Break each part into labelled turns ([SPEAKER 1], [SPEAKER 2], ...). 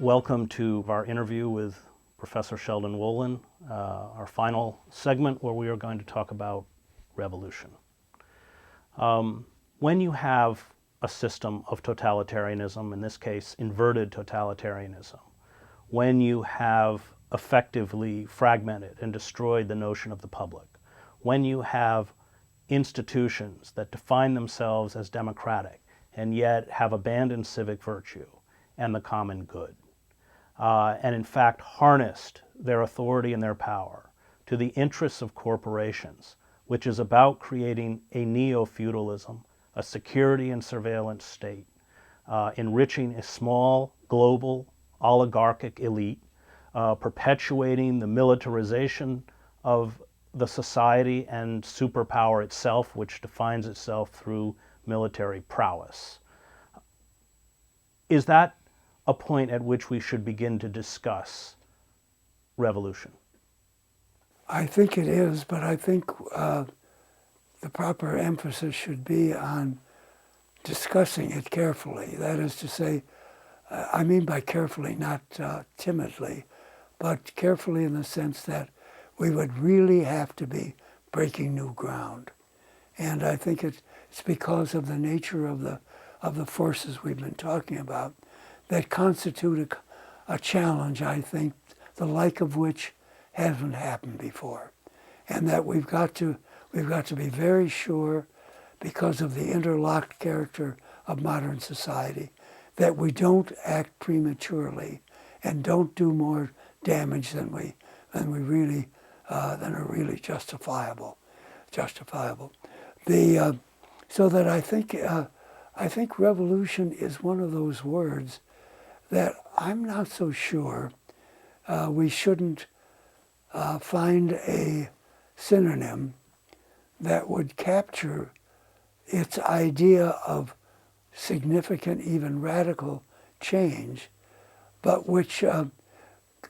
[SPEAKER 1] Welcome to our interview with Professor Sheldon Wolin, our final segment where we are going to talk about revolution. When you have a system of totalitarianism, in this case inverted totalitarianism, when you have effectively fragmented and destroyed the notion of the public, when you have institutions that define themselves as democratic and yet have abandoned civic virtue and the common good, and in fact harnessed their authority and their power to the interests of corporations, which is about creating a neo-feudalism, a security and surveillance state, enriching a small global oligarchic elite, perpetuating the militarization of the society and superpower itself, which defines itself through military prowess. Is that a point at which we should begin to discuss revolution?
[SPEAKER 2] I think it is, but I think the proper emphasis should be on discussing it carefully. That is to say, I mean by carefully, not timidly, but carefully in the sense that we would really have to be breaking new ground. And I think it's because of the nature of the forces we've been talking about that constitute a challenge, I think, the like of which hasn't happened before. And that we've got to be very sure, because of the interlocked character of modern society, that we don't act prematurely and don't do more damage than are really justifiable. So that I think revolution is one of those words that I'm not so sure we shouldn't find a synonym that would capture its idea of significant, even radical change, but which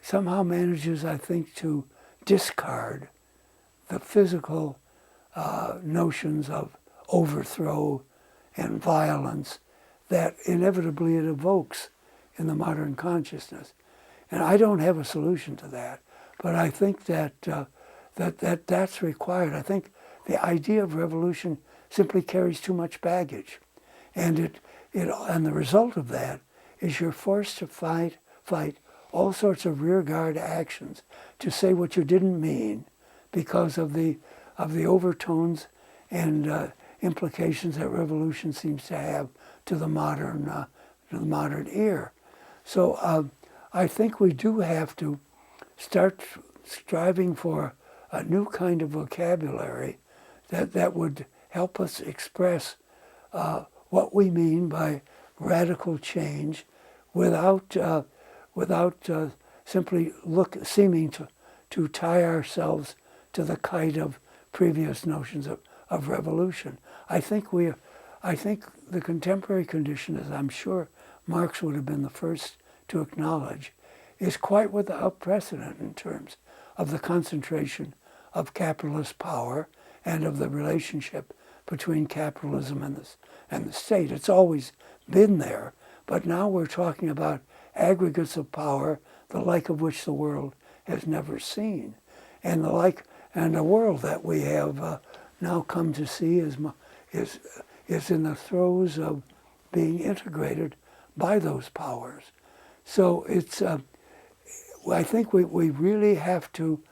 [SPEAKER 2] somehow manages, I think, to discard the physical notions of overthrow and violence that inevitably it evokes in the modern consciousness. And I don't have a solution to that, but I think that's required. I think the idea of revolution simply carries too much baggage, and the result of that is you're forced to fight all sorts of rearguard actions to say what you didn't mean because of the overtones and implications that revolution seems to have to the modern ear. So I think we do have to start striving for a new kind of vocabulary that would help us express what we mean by radical change without simply seeming to tie ourselves to the kite of previous notions of revolution. I think the contemporary condition, as I'm sure Marx would have been the first to acknowledge, is quite without precedent in terms of the concentration of capitalist power and of the relationship between capitalism and the state. It's always been there, but now we're talking about aggregates of power, the like of which the world has never seen, and a world that we have now come to see is in the throes of being integrated by those powers. So I think we really have to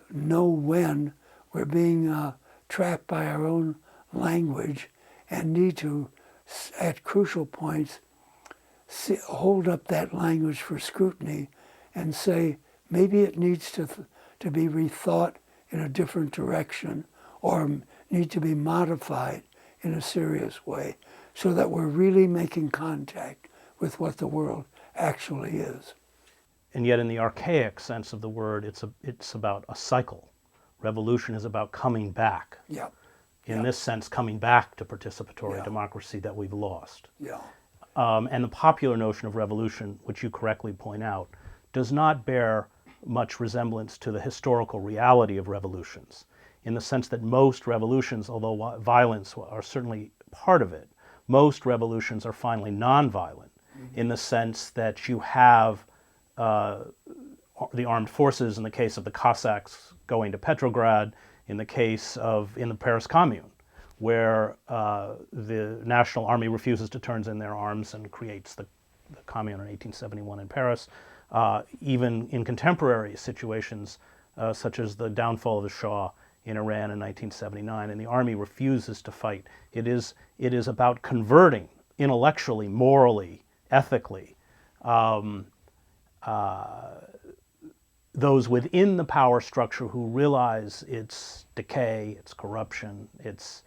[SPEAKER 2] know when we're being trapped by our own language and need to, at crucial points, hold up that language for scrutiny and say maybe it needs to be rethought in a different direction or need to be modified in a serious way so that we're really making contact with what the world actually is.
[SPEAKER 1] And yet in the archaic sense of the word, it's about a cycle. Revolution is about coming back.
[SPEAKER 2] Yeah.
[SPEAKER 1] In this sense, coming back to participatory democracy that we've lost.
[SPEAKER 2] Yeah.
[SPEAKER 1] And the popular notion of revolution, which you correctly point out, does not bear much resemblance to the historical reality of revolutions, in the sense that most revolutions, although violence are certainly part of it, most revolutions are finally nonviolent, in the sense that you have the armed forces in the case of the Cossacks going to Petrograd, in the Paris Commune, where the National Army refuses to turn in their arms and creates the Commune in 1871 in Paris. Even in contemporary situations, such as the downfall of the Shah in Iran in 1979, and the army refuses to fight. It is about converting intellectually, morally, ethically, those within the power structure who realize its decay, its corruption, its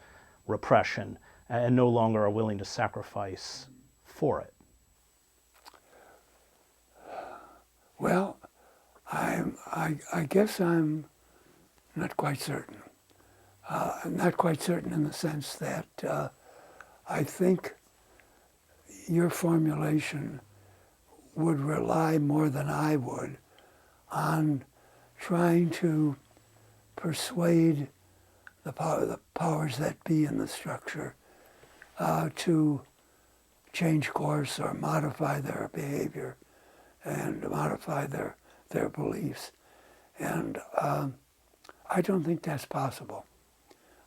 [SPEAKER 1] repression, and no longer are willing to sacrifice for it.
[SPEAKER 2] Well, I guess I'm not quite certain. I'm not quite certain in the sense that I think your formulation would rely more than I would on trying to persuade the powers that be in the structure to change course or modify their behavior and modify their beliefs. And I don't think that's possible.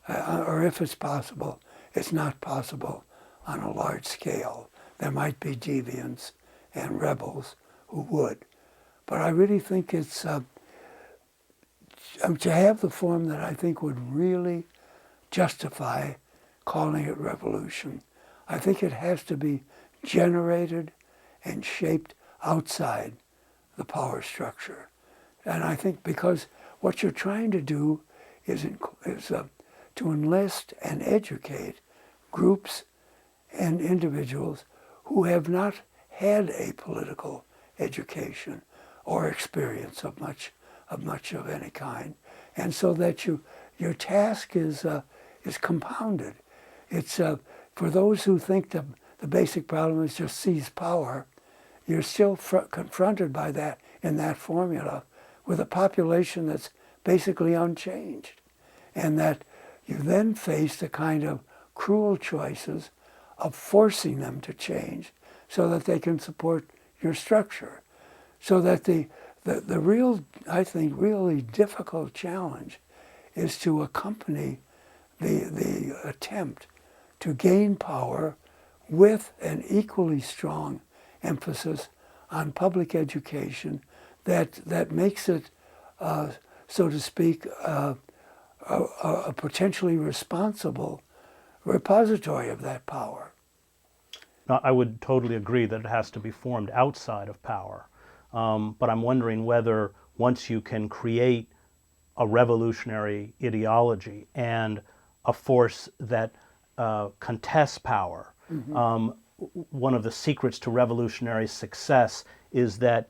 [SPEAKER 2] Or if it's possible, it's not possible on a large scale. There might be deviants and rebels who would. But I really think it's to have the form that I think would really justify calling it revolution. I think it has to be generated and shaped outside the power structure. And I think because what you're trying to do is to enlist and educate groups and individuals who have not had a political education or experience of much of any kind, and so that your task is compounded. It's for those who think the basic problem is just seize power. You're still confronted by that in that formula with a population that's basically unchanged, and that you then face the kind of cruel choices of forcing them to change so that they can support your structure. So that the real, I think, really difficult challenge is to accompany the attempt to gain power with an equally strong emphasis on public education that makes it, so to speak, a potentially responsible repository of that power.
[SPEAKER 1] Now, I would totally agree that it has to be formed outside of power. But I'm wondering whether once you can create a revolutionary ideology and a force that contests power, one of the secrets to revolutionary success is that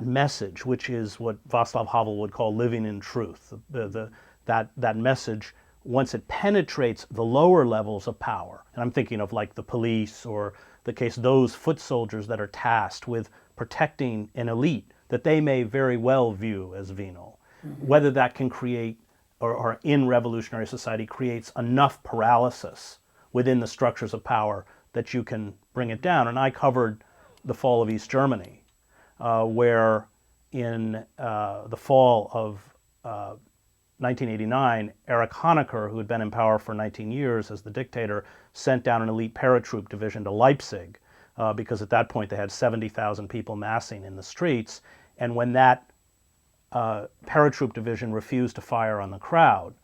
[SPEAKER 1] message, which is what Václav Havel would call living in truth, that message, once it penetrates the lower levels of power, and I'm thinking of like the police or those foot soldiers that are tasked with protecting an elite that they may very well view as venal, whether that can create, or in revolutionary society creates enough paralysis within the structures of power that you can bring it down. And I covered the fall of East Germany, where in the fall of 1989, Erich Honecker, who had been in power for 19 years as the dictator, sent down an elite paratroop division to Leipzig, because at that point they had 70,000 people massing in the streets. And when that paratroop division refused to fire on the crowd,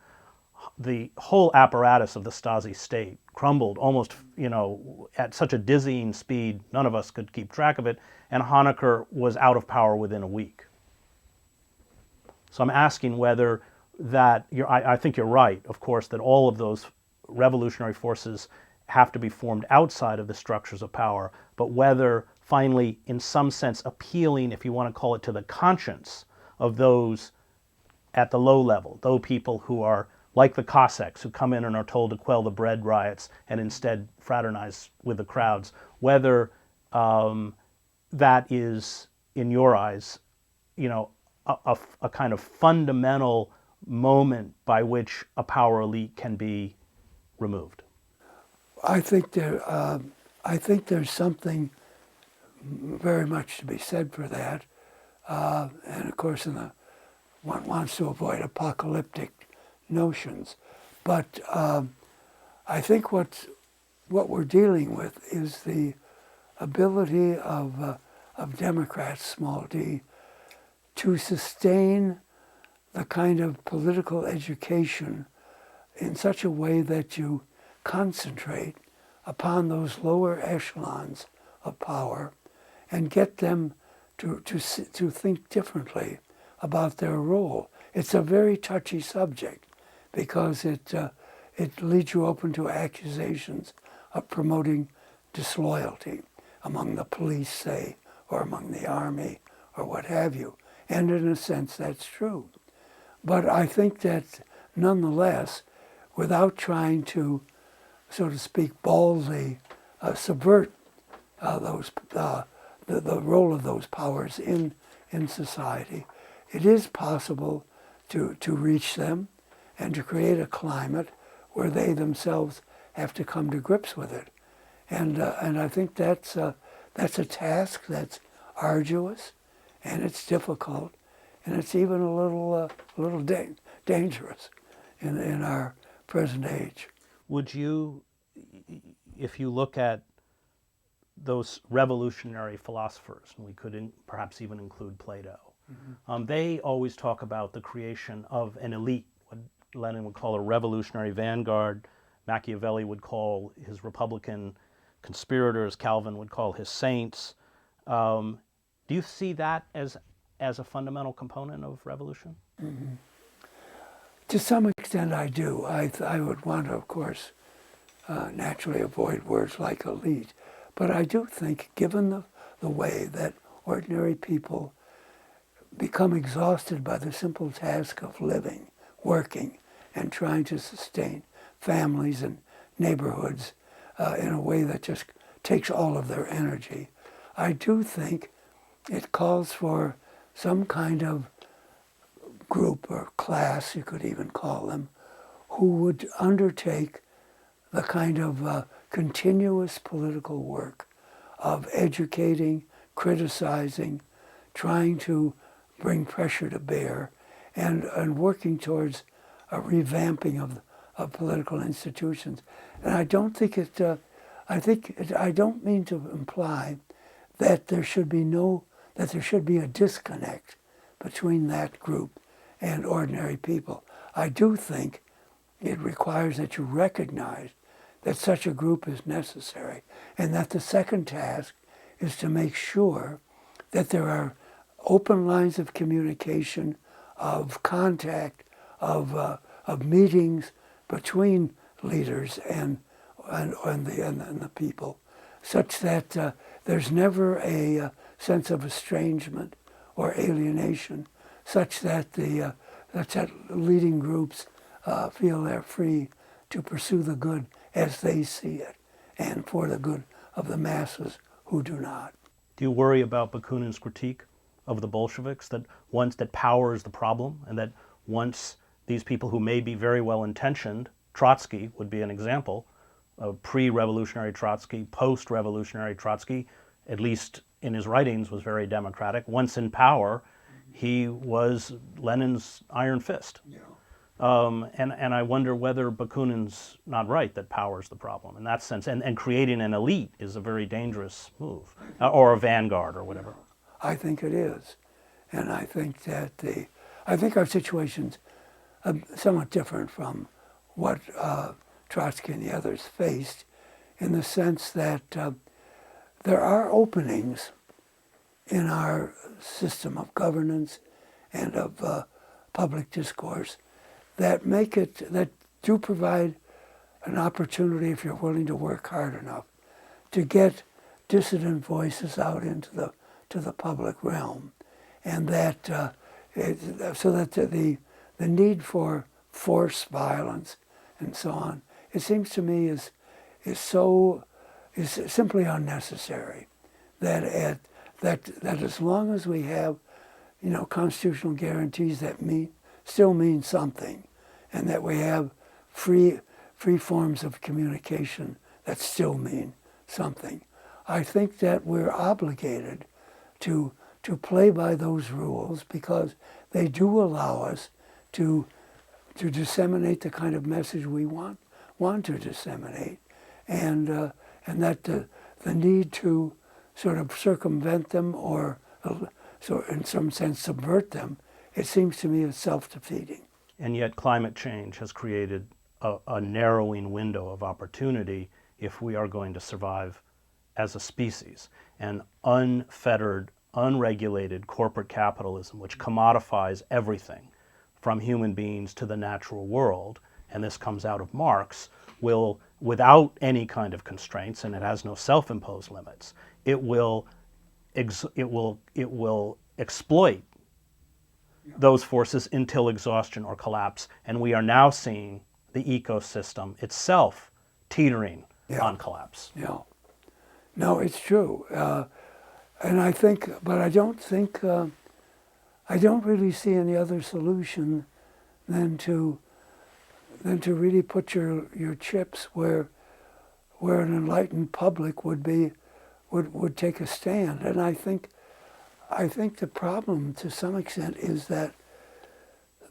[SPEAKER 1] the whole apparatus of the Stasi state crumbled almost, at such a dizzying speed, none of us could keep track of it, and Honecker was out of power within a week. So I'm asking whether I think you're right, of course, that all of those revolutionary forces have to be formed outside of the structures of power, but whether finally, in some sense, appealing, if you want to call it, to the conscience of those at the low level, those people who are like the Cossacks, who come in and are told to quell the bread riots and instead fraternize with the crowds, whether that is, in your eyes, a kind of fundamental moment by which a power elite can be removed.
[SPEAKER 2] I think there's something very much to be said for that. And of course, one wants to avoid apocalyptic notions. But I think what we're dealing with is the ability of Democrats, small d, to sustain the kind of political education in such a way that you concentrate upon those lower echelons of power and get them to think differently about their role. It's a very touchy subject because it leaves you open to accusations of promoting disloyalty among the police, say, or among the army, or what have you. And in a sense, that's true. But I think that nonetheless, without trying to, so to speak, baldly subvert the role of those powers in society, it is possible to reach them and to create a climate where they themselves have to come to grips with it. And I think that's a task that's arduous, and it's difficult, and it's even a little dangerous in our present age.
[SPEAKER 1] Would you, if you look at those revolutionary philosophers, and we could perhaps even include Plato, they always talk about the creation of an elite, what Lenin would call a revolutionary vanguard, Machiavelli would call his Republican conspirators, Calvin would call his saints. Do you see that as a fundamental component of revolution?
[SPEAKER 2] Mm-hmm. To some extent I do. I would want to, of course, naturally avoid words like elite. But I do think, given the way that ordinary people become exhausted by the simple task of living, working, and trying to sustain families and neighborhoods in a way that just takes all of their energy, I do think it calls for some kind of group or class, you could even call them, who would undertake the kind of continuous political work of educating, criticizing, trying to bring pressure to bear, and working towards a revamping of political institutions. And I don't think I don't mean to imply that there should be a disconnect between that group and ordinary people. I do think it requires that you recognize that such a group is necessary, and that the second task is to make sure that there are open lines of communication, of contact, of meetings between leaders and the people, such that there's never a sense of estrangement or alienation, such that the leading groups feel they're free to pursue the good as they see it, and for the good of the masses who do not.
[SPEAKER 1] Do you worry about Bakunin's critique of the Bolsheviks, that power is the problem, and that once these people who may be very well intentioned, Trotsky would be an example, pre-revolutionary Trotsky, post-revolutionary Trotsky, at least in his writings, was very democratic. Once in power, he was Lenin's iron fist.
[SPEAKER 2] Yeah.
[SPEAKER 1] And I wonder whether Bakunin's not right, that power is the problem in that sense. And creating an elite is a very dangerous move, or a vanguard or whatever.
[SPEAKER 2] I think it is. And I think that our situation's somewhat different from what Trotsky and the others faced, in the sense that there are openings in our system of governance and of public discourse that do provide an opportunity, if you're willing to work hard enough, to get dissident voices out into the public realm, and that so that the need for force, violence, and so on, it seems to me is simply unnecessary. That as long as we have, constitutional guarantees that still mean something, and that we have free forms of communication that still mean something, I think that we're obligated to to play by those rules because they do allow us to disseminate the kind of message we want to disseminate, and that the need to sort of circumvent them or so in some sense subvert them, it seems to me is self-defeating.
[SPEAKER 1] And yet climate change has created a narrowing window of opportunity if we are going to survive as a species. And unfettered, unregulated corporate capitalism, which commodifies everything from human beings to the natural world, and this comes out of Marx, will, without any kind of constraints, and it has no self-imposed limits, it will exploit those forces until exhaustion or collapse. And we are now seeing the ecosystem itself teetering on collapse.
[SPEAKER 2] Yeah. No, it's true. And I think, but I don't think, I don't really see any other solution than to really put your chips where an enlightened public would take a stand. And I think the problem to some extent is that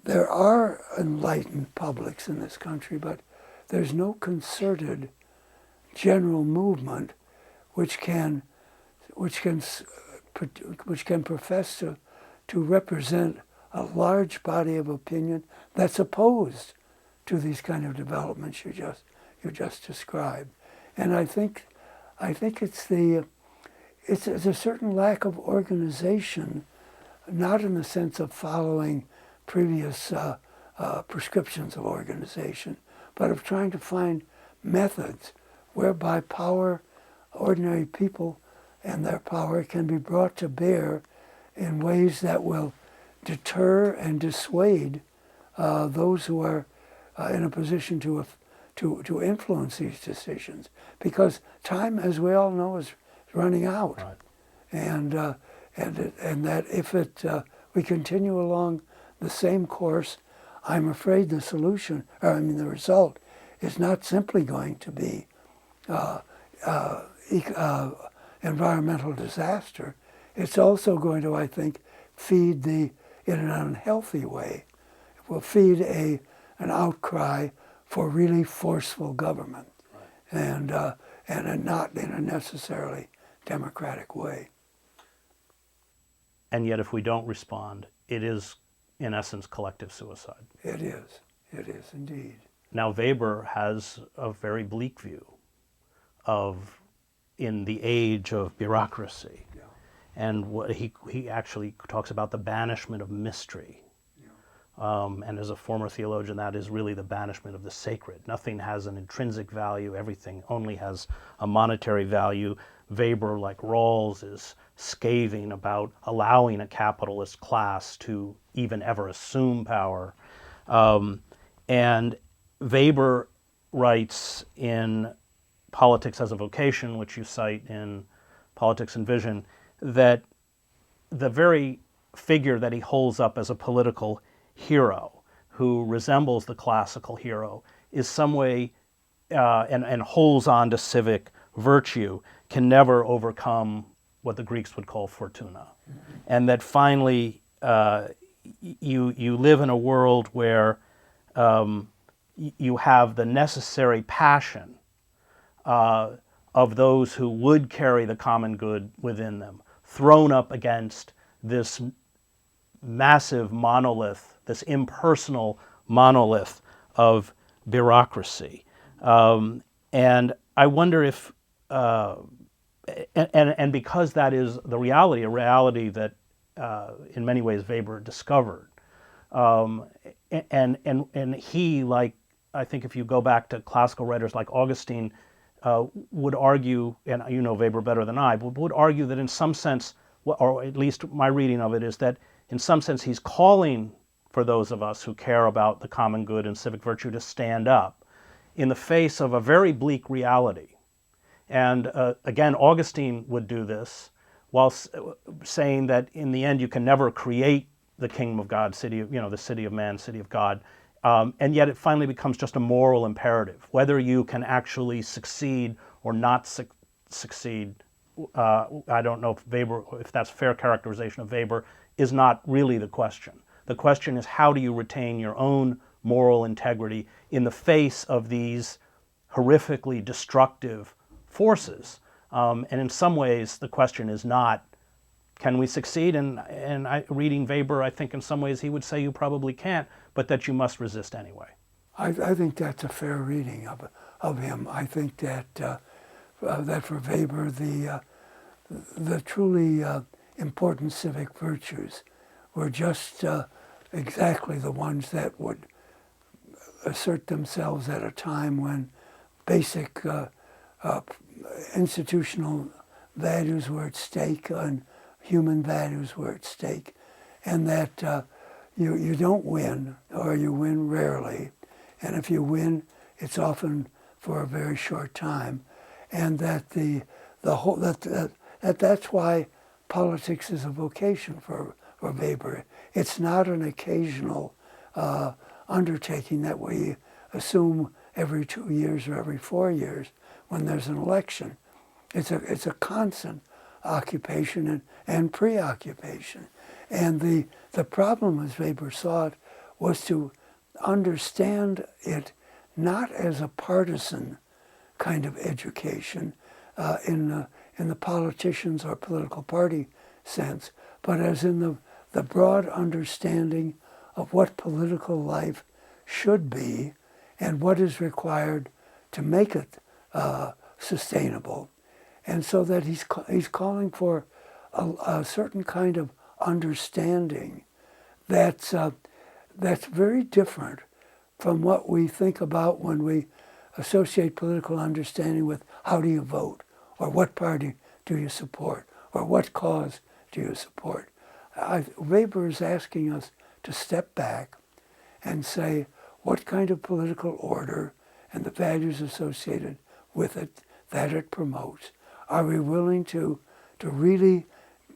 [SPEAKER 2] there are enlightened publics in this country, but there's no concerted general movement which can profess to represent a large body of opinion that's opposed to these kind of developments you just described. And I think it's a certain lack of organization, not in the sense of following previous prescriptions of organization, but of trying to find methods whereby ordinary people and their power can be brought to bear in ways that will deter and dissuade those who are in a position to influence these decisions. Because time, as we all know, is running out.
[SPEAKER 1] Right.
[SPEAKER 2] And that if we continue along the same course, I'm afraid the result is not simply going to be environmental disaster. It's also going to, I think, feed in an unhealthy way. It will feed an outcry for really forceful government, right. And not in a necessarily democratic way.
[SPEAKER 1] And yet if we don't respond, it is, in essence, collective suicide.
[SPEAKER 2] It is indeed.
[SPEAKER 1] Now Weber has a very bleak view in the age of bureaucracy.
[SPEAKER 2] Yeah.
[SPEAKER 1] And what he actually talks about the banishment of mystery. Yeah. And as a former theologian, that is really the banishment of the sacred. Nothing has an intrinsic value. Everything only has a monetary value. Weber, like Rawls, is scathing about allowing a capitalist class to even ever assume power. And Weber writes in Politics as a Vocation, which you cite in Politics and Vision, that the very figure that he holds up as a political hero, who resembles the classical hero, is some way, and holds on to civic virtue, can never overcome what the Greeks would call fortuna. Mm-hmm. And that finally you live in a world where you have the necessary passion of those who would carry the common good within them, thrown up against this massive monolith, this impersonal monolith of bureaucracy. And I wonder if, and because that is the reality, a reality that in many ways Weber discovered, and he, like, I think if you go back to classical writers like Augustine, would argue, and you know Weber better than I, but would argue that in some sense, or at least my reading of it is that in some sense he's calling for those of us who care about the common good and civic virtue to stand up in the face of a very bleak reality. And again, Augustine would do this while saying that in the end you can never create the kingdom of God, the city of man, city of God. And yet it finally becomes just a moral imperative. Whether you can actually succeed or not succeed I don't know if that's a fair characterization of Weber, is not really the question. The question is, how do you retain your own moral integrity in the face of these horrifically destructive forces? And in some ways, the question is not, can we succeed? And reading Weber, I think in some ways he would say you probably can't, but that you must resist anyway.
[SPEAKER 2] I think that's a fair reading of him. I think that that for Weber, the truly important civic virtues were just exactly the ones that would assert themselves at a time when basic institutional values were at stake and human values were at stake, and that you don't win, or you win rarely, and if you win, it's often for a very short time, and that that's why politics is a vocation for Weber. It's not an occasional undertaking that we assume every 2 years or every 4 years when there's an election. It's a constant occupation and preoccupation. And the problem, as Weber saw it, was to understand it not as a partisan kind of education in the politicians or political party sense, but as in the broad understanding of what political life should be and what is required to make it sustainable. And so that he's calling for a certain kind of understanding that's very different from what we think about when we associate political understanding with how do you vote, or what party do you support, or what cause do you support. Weber is asking us to step back and say what kind of political order and the values associated with it that it promotes are we willing to really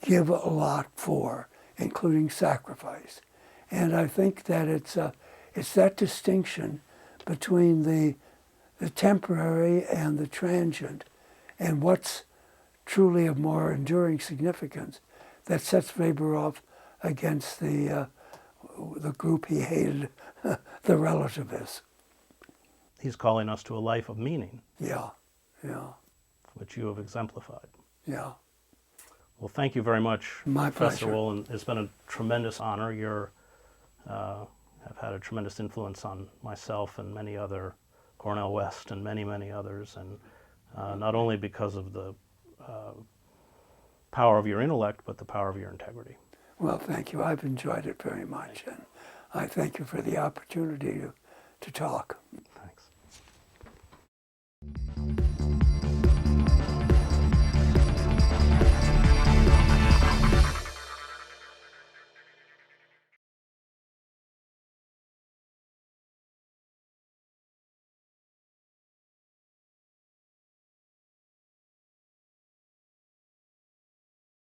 [SPEAKER 2] give a lot for, including sacrifice. And I think that it's that distinction between the temporary and the transient and what's truly of more enduring significance that sets Weber off against the group he hated, the relativists.
[SPEAKER 1] He's calling us to a life of meaning.
[SPEAKER 2] Yeah.
[SPEAKER 1] Which you have exemplified.
[SPEAKER 2] Yeah.
[SPEAKER 1] Well, thank you very much,
[SPEAKER 2] My
[SPEAKER 1] Professor
[SPEAKER 2] pleasure.
[SPEAKER 1] Wolin. It's been a tremendous honor. You have had a tremendous influence on myself and many other, Cornell West and many, many others, and not only because of the power of your intellect, but the power of your integrity.
[SPEAKER 2] Well, thank you. I've enjoyed it very much, and I thank you for the opportunity to talk.